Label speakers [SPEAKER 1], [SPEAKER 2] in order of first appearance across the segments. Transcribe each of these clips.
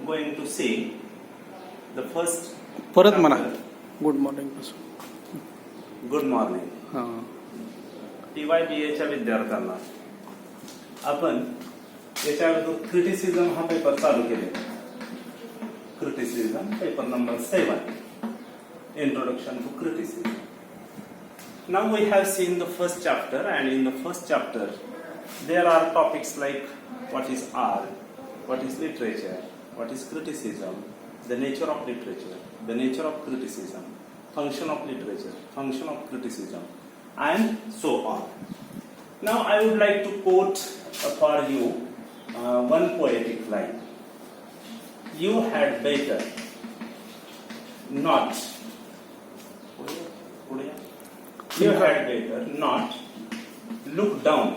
[SPEAKER 1] going to see the first
[SPEAKER 2] परत म्हणा.
[SPEAKER 1] chapter.
[SPEAKER 2] Good morning पासून.
[SPEAKER 1] Good morning.
[SPEAKER 2] हां.
[SPEAKER 1] TYBA विद्यार्थ्यांना आपण याच्या अगोदर क्रिटिसिझम हा पेपर चालू केलेला. Criticism paper number 7, introduction to criticism. Now we have seen the first chapter, and in the first chapter there are topics like what is art, what is literature, what is criticism, the nature of literature, the nature of criticism, function of literature, function of criticism, and so on. Now I would like to quote for you one poetic line. You had better not. You had better not look down.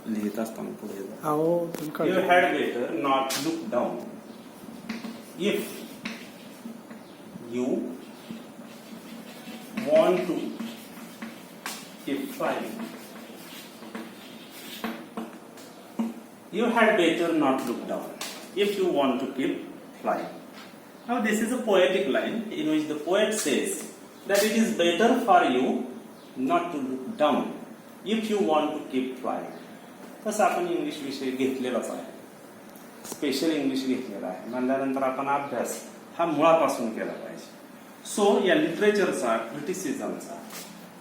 [SPEAKER 1] लिहित असताना पुढे जा.
[SPEAKER 2] अहो तुम्ही
[SPEAKER 1] You
[SPEAKER 2] काळजी.
[SPEAKER 1] had better not look down if you want to keep flying. You had better not look down if you want to keep flying. Now this is a poetic line in which the poet says that it is better for you not to look down if you want to keep flying. तसं आपण English विषय घेतलेलाच आहे, special English घेतलेला आहे म्हणल्यानंतर आपण अभ्यास हा मुळापासून केला पाहिजे. सो या लिटरेचरचा क्रिटिसिझमचा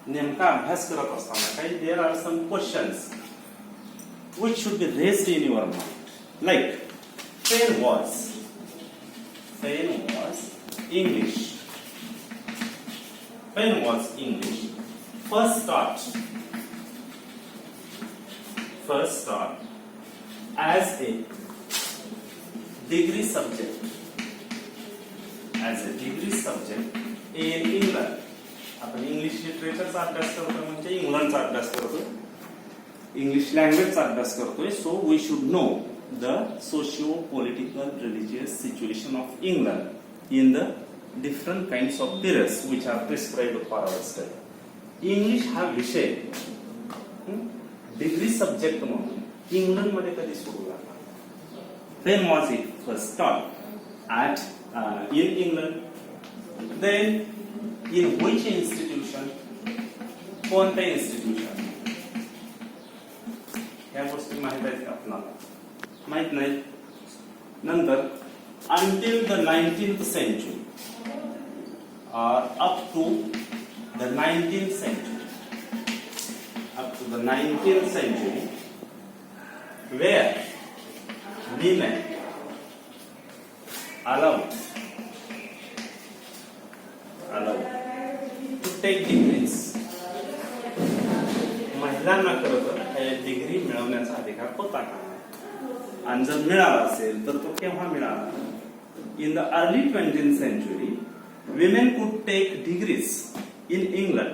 [SPEAKER 1] नेमका अभ्यास करत असताना काही there are some questions which should be raised in your mind, like pen was English. Pen was English. First taught as a degree subject. As a degree subject in England. आपण इंग्लिश लिटरेचरचा अभ्यास करतोय म्हणजे इंग्लंडचा अभ्यास करतोय, English लँग्वेजचा अभ्यास करतोय. So we should know the socio political religious situation of England in the different kinds of periods which are prescribed for our study. English हा विषय डिग्री सब्जेक्ट म्हणून इंग्लंड मध्ये कधी सुरू झाला? When was it first taught at in England? Then in which institution? कोणत्या institution? या गोष्टी माहित आहेत का आपल्याला? माहित नाही. नंतर until the 19th century or up to the 19th century, where women allowed to take degrees. महिलांना खरं तर डिग्री मिळवण्याचा अधिकार होता का? आणि जर मिळाला असेल तर तो केव्हा मिळाला? In the early 20th century, women could take degrees in England,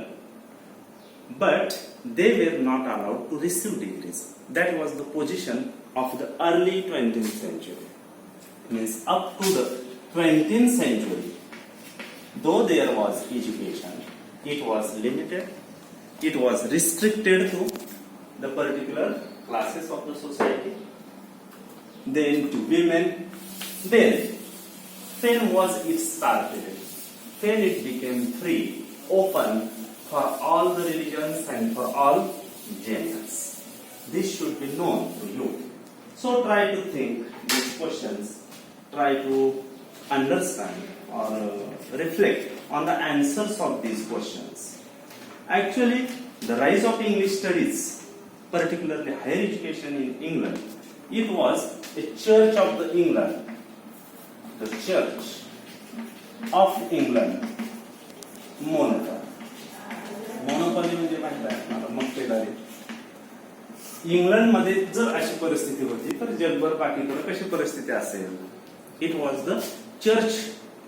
[SPEAKER 1] but they were not allowed to receive degrees. That was the position of the early 20th century. Means up to the 20th century, though there was education, it was limited, it was restricted to the particular classes of the society, then to women. Then was it started. Then it became free, open for all the religions and for all genders. This should be known to you. So try to think these questions, try to understand or reflect on the answers of these questions. Actually, the rise of English studies, particularly higher education in England, it was a church of the England, the church of England, monopoly. Monopoly म्हणजे माहित आहे मला, मक्तेदारी. England मध्ये जर अशी परिस्थिती होती तर जगभर बाकीकडे कशी परिस्थिती असेल? It was the church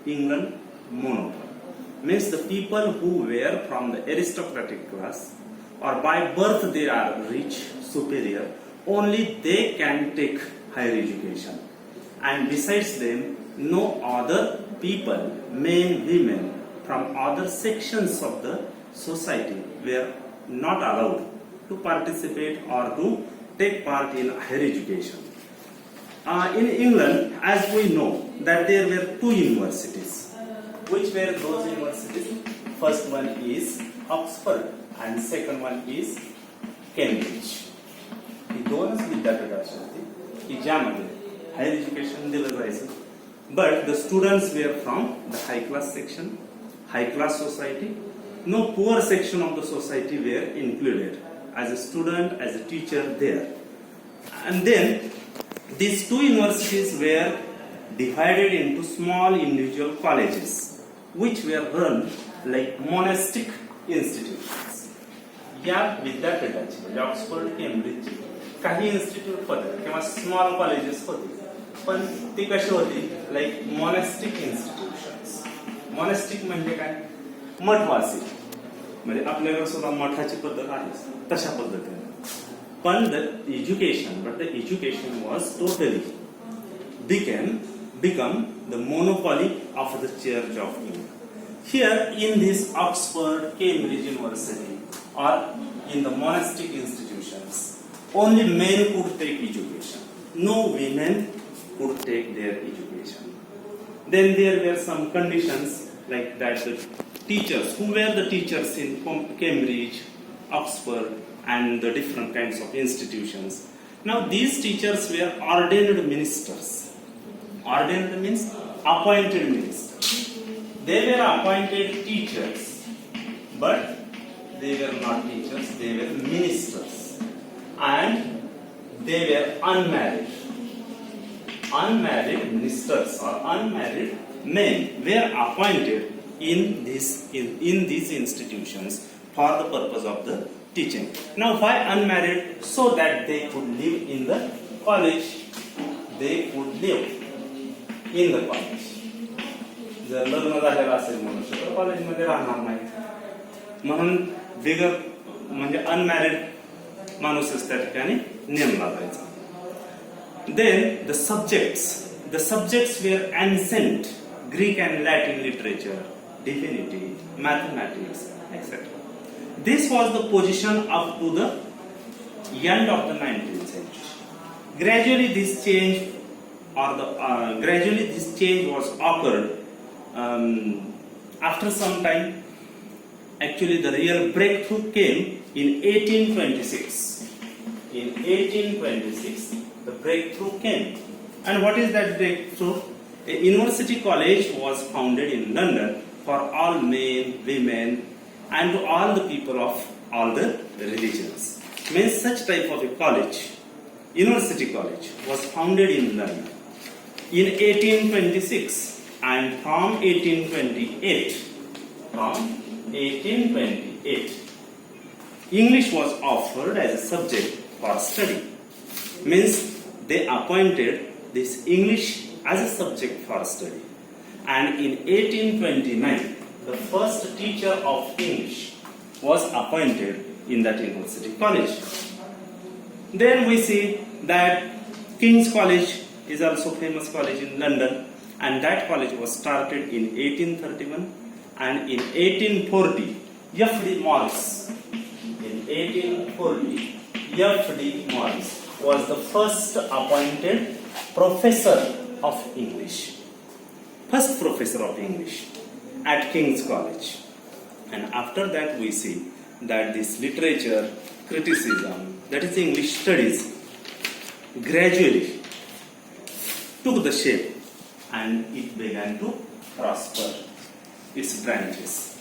[SPEAKER 1] England monopoly. Means the people who were from the aristocratic class or by birth they are rich, superior, only they can take higher education, and besides them no other people, men, women from other sections of the society were not allowed to participate or to take part in higher education. In England, as we know, that there were two universities. Which were those universities? First one is Oxford and second one is Cambridge. ही दोनच विद्यापीठाची होती की ज्यामध्ये higher education दिलं जायचं. But the students were from the high class section, high class society. No poor section of the society were included as a student, as a teacher there. And then these two universities were divided into small individual colleges which were run like monastic institutions. या विद्यापीठाची म्हणजे Oxford केम्ब्रिजची काही institute होते किंवा small colleges होते पण ती कशी होती लाईक मॉनेस्टिक इन्स्टिट्यूशन्स. मॉनेस्टिक म्हणजे काय? मठवासी. म्हणजे आपल्याकडे सुद्धा मठाची पद्धत आहे तशा पद्धतीने. पण the education was totally become the monopoly of the Church of England. Here in this Oxford, Cambridge University or in the monastic institutions, only men could take education. No women could take their education. Then there were some conditions like that the teachers, who were the teachers in Cambridge, Oxford and the different kinds of institutions. Now these teachers were ordained ministers. Ordained means appointed ministers. They were appointed teachers, but they were not teachers, they were ministers. And they were unmarried. Unmarried ministers or unmarried men were appointed in these institutions for the purpose of the teaching. Now why unmarried? So that they could live in the college. They could live in the college. जर लग्न झालेलं असेल मनुष्य तर कॉलेजमध्ये राहणार नाही म्हणून बिगर म्हणजे अनमॅरिड माणूसच त्या ठिकाणी नेमला जायचा. Then the subjects were ancient Greek and Latin literature, divinity, mathematics, etc. This was the position up to the end of the 19th century. Gradually this change was occurred after some time. Actually the real breakthrough came in 1826. In 1826 the breakthrough came. And what is that breakthrough? A university college was founded in London for all men, women and to all the people of all the religions. Means such type of a college, university college, was founded in London in 1826, and from 1828 English was offered as a subject for study. Means they appointed this English as a subject for study. And in 1829 the first teacher of English was appointed in that university college. Then we see that King's College is also famous college in London, and that college was started in 1831, and in 1840 F.D. Morris was the first appointed professor of English. First professor of English at King's College. And after that we see that this literature, criticism, that is English studies, gradually took the shape and it began to prosper its branches.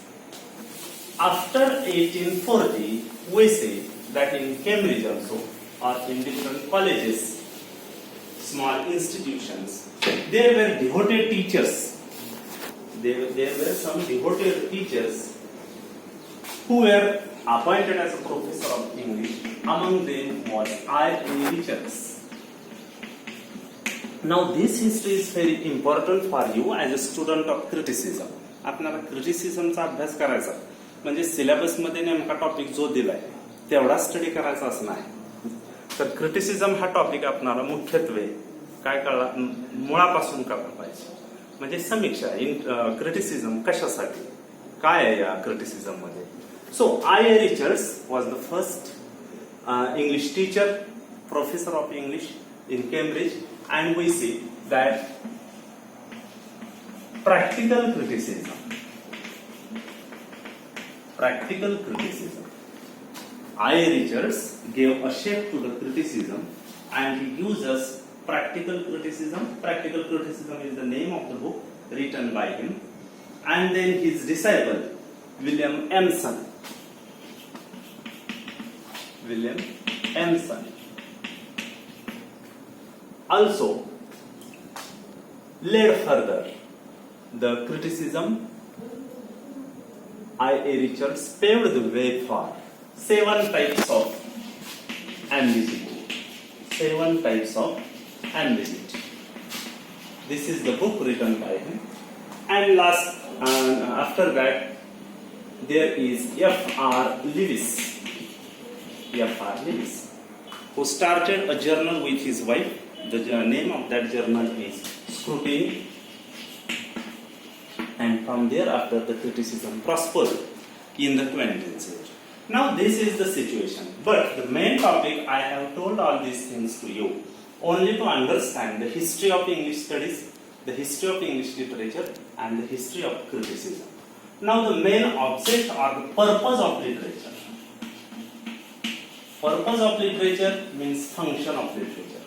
[SPEAKER 1] After 1840 we see that in Cambridge also or in different colleges, small institutions, there were devoted teachers. There were some devoted teachers who were appointed as a professor of English. Among them was I.A. Richards. Now this history is very important for you as a student of criticism. आपल्याला क्रिटिसिझमचा अभ्यास करायचा म्हणजे सिलेबसमध्ये नेमका topic जो दिलाय तेवढा study करायचा असं नाही. तर क्रिटिसिझम हा टॉपिक आपल्याला मुख्यत्वे काय कळला मुळापासून कळला पाहिजे. म्हणजे समीक्षा इन क्रिटिसिझम कशासाठी काय आहे या क्रिटिसिझम मध्ये. सो I.A. Richards was the first English teacher, professor of English in Cambridge, and we see that practical criticism. I. Richards gave a shape to the criticism and he gives us practical criticism. Practical criticism is the name of the book written by him. And then his disciple, William Emerson. Also led further the criticism. I. A. Richards paved the way for 7 types of ambiguity. This is the book written by him. And after that, there is F.R. Lewis, who started a journal with his wife. The name of that journal is Scrutiny. And from thereafter, the criticism prospered in the 20th century. Now, this is the situation. But the main topic, I have told all these things to you only to understand the history of English studies, the history of English literature, and the history of criticism. Now, the main object or the purpose of literature. Purpose of literature means function of literature.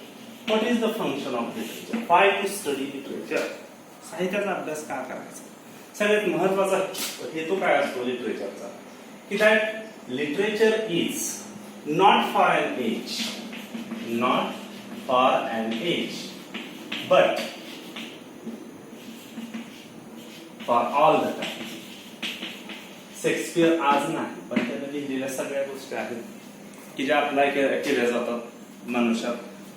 [SPEAKER 1] What is the function of literature? Why to study literature? साहित्याचा अभ्यास का करायचा? सगळ्यात महत्त्वाचा हेतू काय असतो लिटरेचरचा? की that literature is not for an age, but for all the time. Shakespeare आज नाही, पण त्याने लिहिलेल्या सगळ्या गोष्टी आहेत की ज्या अप्लाय केल्या जातात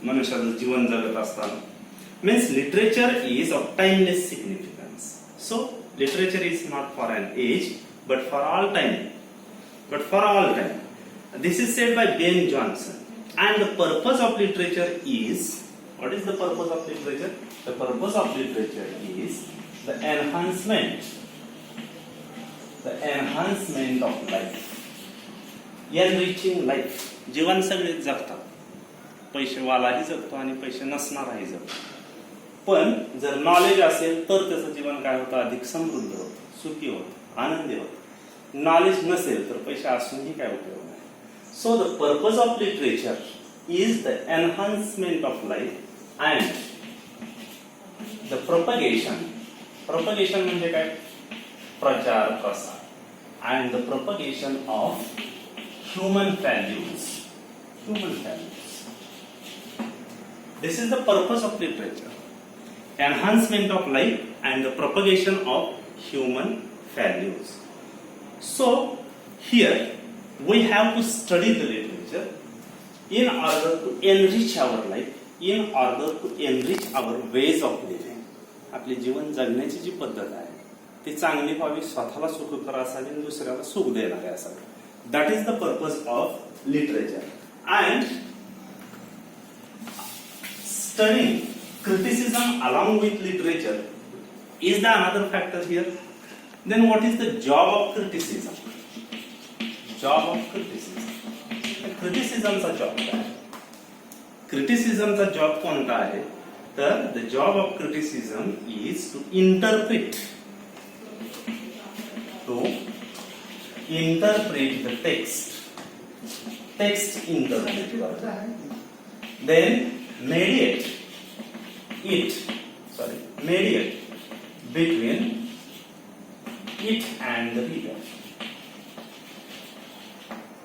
[SPEAKER 1] मनुष्याचं जीवन जगत असताना. Means literature is of timeless significance. So literature is not for an age, but for all time. This is said by Ben Jonson. And the purpose of literature is, what is the purpose of literature? The purpose of literature is the enhancement of life. Enriching life. जीवन सगळेच जगतात. पैसेवालाही जगतो आणि पैसे नसणाराही जगतो. पण जर knowledge असेल तर त्याचं जीवन काय होतं? अधिक समृद्ध होतं, सुखी होतं, आनंदी होतं. नॉलेज नसेल तर पैसे असूनही काय उपयोग नाही. So the purpose of literature is the enhancement of life and the propagation म्हणजे काय? प्रचार प्रसार and the propagation of human values. This is the purpose of literature. Enhancement of life and the propagation of human values. So, here we have to study the literature in order to enrich our life, in order to enrich our ways of living. आपले जीवन जगण्याची जी पद्धत आहे ती चांगली व्हावी, स्वतःला सुखकर असावी आणि दुसऱ्याला सुख देणारे असावे. That is the purpose of literature. And studying criticism along with literature is the another factor here. Then what is the job of criticism? Criticismचा जॉब काय? क्रिटिसिझमचा जॉब कोणता आहे? तर the job of criticism is to interpret the text interpret, then mediate between it and the reader.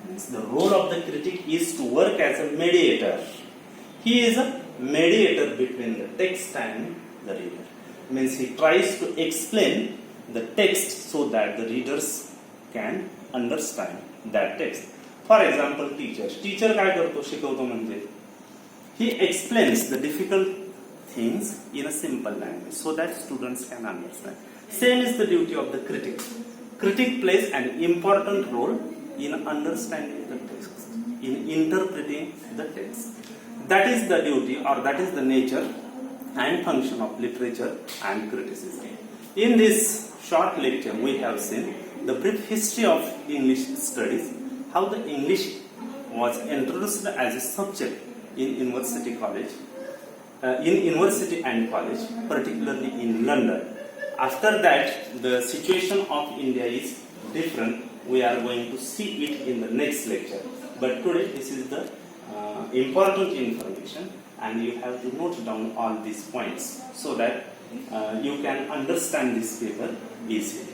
[SPEAKER 1] Means the role of the critic is to work as a mediator. He is a mediator between the text and the reader. Means he tries to explain the text so that the readers can understand that text. For example, teacher काय करतो? शिकवतो म्हणजे he explains the difficult things in a simple language so that students can understand. Same is the duty of the critic. Critic plays an important role in understanding the text, in interpreting the text. That is the duty, or that is the nature and function of literature and criticism. In this short lecture, we have seen the brief history of English studies, how the English was introduced as a subject in university college, in university and college, particularly in London. After that, the situation of India is different. We are going to see it in the next lecture. But today, this is the important information, and you have to note down all these points so that you can understand this paper easily.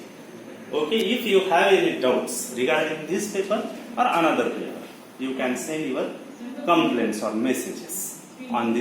[SPEAKER 1] Okay, if you have any doubts regarding this paper or another paper, you can send your complaints or messages on this.